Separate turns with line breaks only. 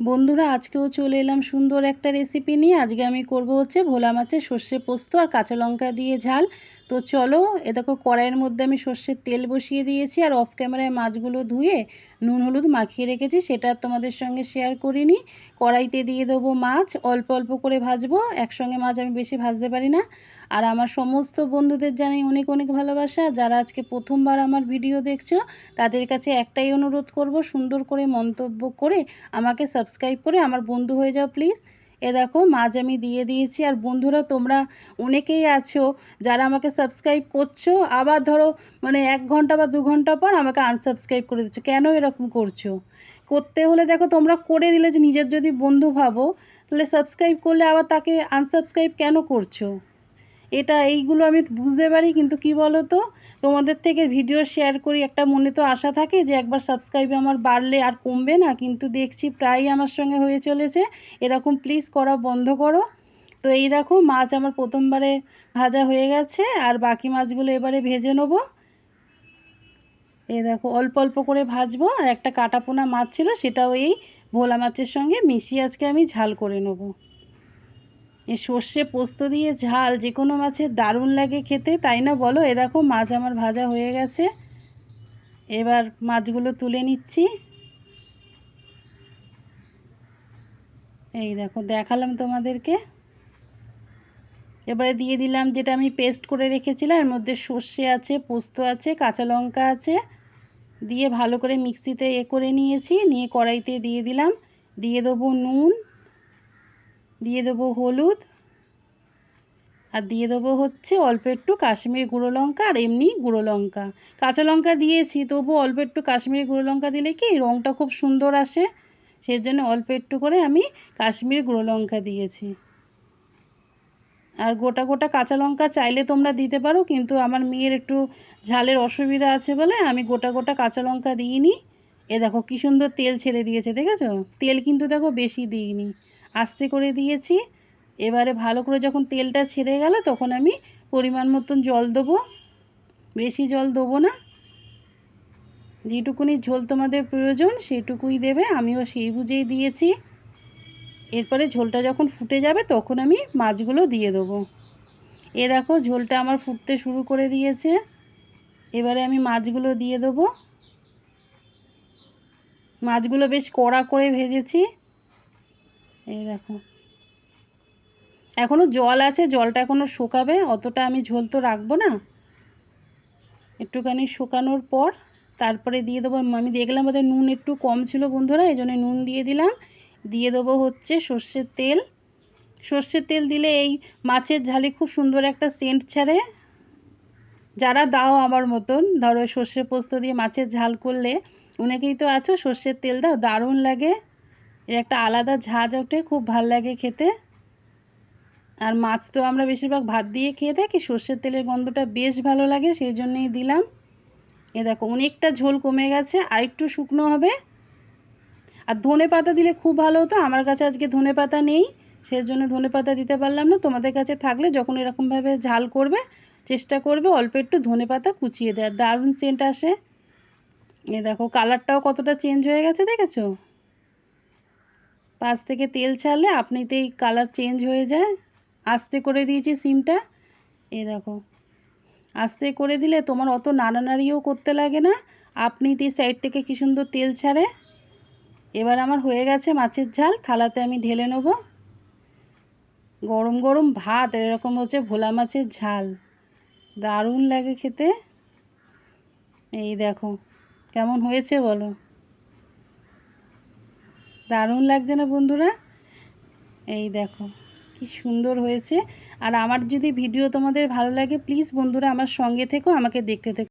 বন্ধুরা আজকেও চলে এলাম সুন্দর একটা রেসিপি নিয়ে। আজকে আমি করব হচ্ছে ভোলা মাছের সর্ষে পোস্ত আর কাঁচা লঙ্কা দিয়ে ঝাল। তো চলো, এ দেখো কড়াইয়ের মধ্যে আমি সর্ষের তেল বসিয়ে দিয়েছি আর অফ ক্যামেরায় মাছগুলো ধুয়ে নুন হলুদ মাখিয়ে রেখেছি, সেটা তোমাদের সঙ্গে শেয়ার করিনি। কড়াইতে দিয়ে দেবো মাছ, অল্প অল্প করে ভাজবো, একসঙ্গে মাছ আমি বেশি ভাজতে পারি না। আর আমার সমস্ত বন্ধুদের জানাই অনেক অনেক ভালোবাসা। যারা আজকে প্রথমবার আমার ভিডিও দেখছো তাদের কাছে একটাই অনুরোধ করব, সুন্দর করে মন্তব্য করে আমাকে সাবস্ক্রাইব করে আমার বন্ধু হয়ে যাও প্লিজ। এ দেখো মাছ আমি দিয়ে দিয়েছি। আর বন্ধুরা তোমরা অনেকেই আছো যারা আমাকে সাবস্ক্রাইব করছো, আবার ধরো 1 ঘন্টা বা 2 ঘন্টা পর আমাকে আনসাবস্ক্রাইব করে দিচ্ছ। কেন এরকম করছো? করতে হলে দেখো তোমরা করে দিলে, যে নিজের যদি বন্ধু ভাবো, তাহলে সাবস্ক্রাইব করলে আবার তাকে আনসাবস্ক্রাইব কেন করছো? এইগুলো আমি বুঝতে পারি, কিন্তু কি বলো তো, তোমাদের থেকে ভিডিও শেয়ার করি, একটা মনে তো আশা থাকে যে একবার সাবস্ক্রাইব আমার বাড়লে আর কমবে না, কিন্তু দেখছি প্রায়ই আমার সঙ্গে হয়ে চলেছে এরকম। প্লিজ করা বন্ধ করো। তো এই দেখো মাছ আমার প্রথমবারে ভাজা হয়ে গেছে, আর বাকি মাছগুলো এবারে ভেজে নেবো। এই দেখো অল্প অল্প করে ভাজবো। আর একটা কাটাপোনা মাছ ছিল, সেটাও এই ভোলা মাছের সঙ্গে মিশিয়ে আজকে আমি ঝাল করে নেবো। এই সর্ষে পোস্ত দিয়ে ঝাল যে কোনো মাছের দারুণ লাগে খেতে, তাই না বলো? এ দেখো মাছ আমার ভাজা হয়ে গেছে, এবার মাছগুলো তুলে নিচ্ছি। এই দেখো দেখালাম তোমাদেরকে। এবারে দিয়ে দিলাম যেটা আমি পেস্ট করে রেখেছিলাম, এর মধ্যে সর্ষে আছে, পোস্ত আছে, কাঁচা লঙ্কা আছে, দিয়ে ভালো করে মিক্সিতে করে নিয়েছি। নিয়ে কড়াইতে দিয়ে দিলাম, দিয়ে দেবো নুন, দিয়ে দেবো হলুদ, আর দিয়ে দেবো হচ্ছে অল্প একটু কাশ্মীরি গুঁড়ো লঙ্কা আর এমনি গুঁড়ো লঙ্কা। কাঁচা লঙ্কা দিয়েছি, তবু অল্প একটু কাশ্মীরি গুঁড়ো লঙ্কা দিলে কি রঙটা খুব সুন্দর আসে, সেই জন্য অল্প একটু করে আমি কাশ্মীরি গুঁড়ো লঙ্কা দিয়েছি। আর গোটা গোটা কাঁচা লঙ্কা চাইলে তোমরা দিতে পারো, কিন্তু আমার মেয়ের একটু ঝালের অসুবিধা আছে বলে আমি গোটা গোটা কাঁচা লঙ্কা দিইনি। এ দেখো কী সুন্দর তেল ছেড়ে দিয়েছে, দেখেছো? তেল কিন্তু দেখো বেশি দিইনি, আস্তে করে দিয়েছি। এবারে ভালো করে যখন তেলটা ছেড়ে গেল, তখন আমি পরিমাণ মতন জল দেবো, বেশি জল দেবো না। যেটুকুনি ঝোল তোমাদের প্রয়োজন সেইটুকুই দেবে, আমিও সেই বুঝেই দিয়েছি। এরপরে ঝোলটা যখন ফুটে যাবে তখন আমি মাছগুলো দিয়ে দেবো। এ দেখো ঝোলটা আমার ফুটতে শুরু করে দিয়েছে, এবারে আমি মাছগুলো দিয়ে দেবো। মাছগুলো বেশ কড়া করে ভেজেছি। এই দেখো এখনও জল আছে, জলটা এখনও শুকাবে, অতটা আমি ঝোল তো রাখবো না। একটুখানি শুকানোর পর তারপরে দিয়ে দেবো, আমি দেখলাম বোধহয় নুন একটু কম ছিল বন্ধুরা, এই জন্য নুন দিয়ে দিলাম। দিয়ে দেবো হচ্ছে সর্ষের তেল। সর্ষের তেল দিলে এই মাছের ঝালে খুব সুন্দর একটা সেন্ট ছাড়ে। যারা দাও আমার মতন, ধরো সর্ষে পোস্ত দিয়ে মাছের ঝাল করলে অনেকেই তো আছো সর্ষের তেল দাও, দারুণ লাগে, এর একটা আলাদা ঝাঁঝ ওঠে, খুব ভাল লাগে খেতে। আর মাছ তো আমরা বেশিরভাগ ভাত দিয়ে খেয়ে থাকি, সর্ষের তেলের গন্ধটা বেশ ভালো লাগে, সেই জন্যই দিলাম। এ দেখো অনেকটা ঝোল কমে গেছে, আর একটু শুকনো হবে। আর ধনে পাতা দিলে খুব ভালো হতো, আমার কাছে আজকে ধনে পাতা নেই, সেই জন্য ধনে পাতা দিতে পারলাম না। তোমাদের কাছে থাকলে যখন এরকমভাবে ঝাল করবে চেষ্টা করবে অল্প একটু ধনে পাতা কুচিয়ে দেওয়ার, দারুণ সেন্ট আসে। এ দেখো কালারটাও কতটা চেঞ্জ হয়ে গেছে, দেখেছো? পাশ থেকে তেল ছাড়লে আপনিতেই কালার চেঞ্জ হয়ে যায়। আস্তে করে দিয়েছি সিমটা। এ দেখো আস্তে করে দিলে তোমার অত নাড়ানাড়িও করতে লাগে না, আপনিতেই সাইড থেকে কী সুন্দর তেল ছাড়ে। এবার আমার হয়ে গেছে মাছের ঝাল, থালাতে আমি ঢেলে নেব। গরম গরম ভাত এরকম হচ্ছে ভোলা মাছের ঝাল, দারুণ লাগে খেতে। এই দেখো কেমন হয়েছে বলো, দারুণ লাগছে না বন্ধুরা? এই দেখো কি সুন্দর হয়েছে। আর আমার যদি ভিডিও তোমাদের ভালো লাগে, প্লিজ বন্ধুরা আমার সঙ্গে থেকো, আমাকে দেখতে থেকো।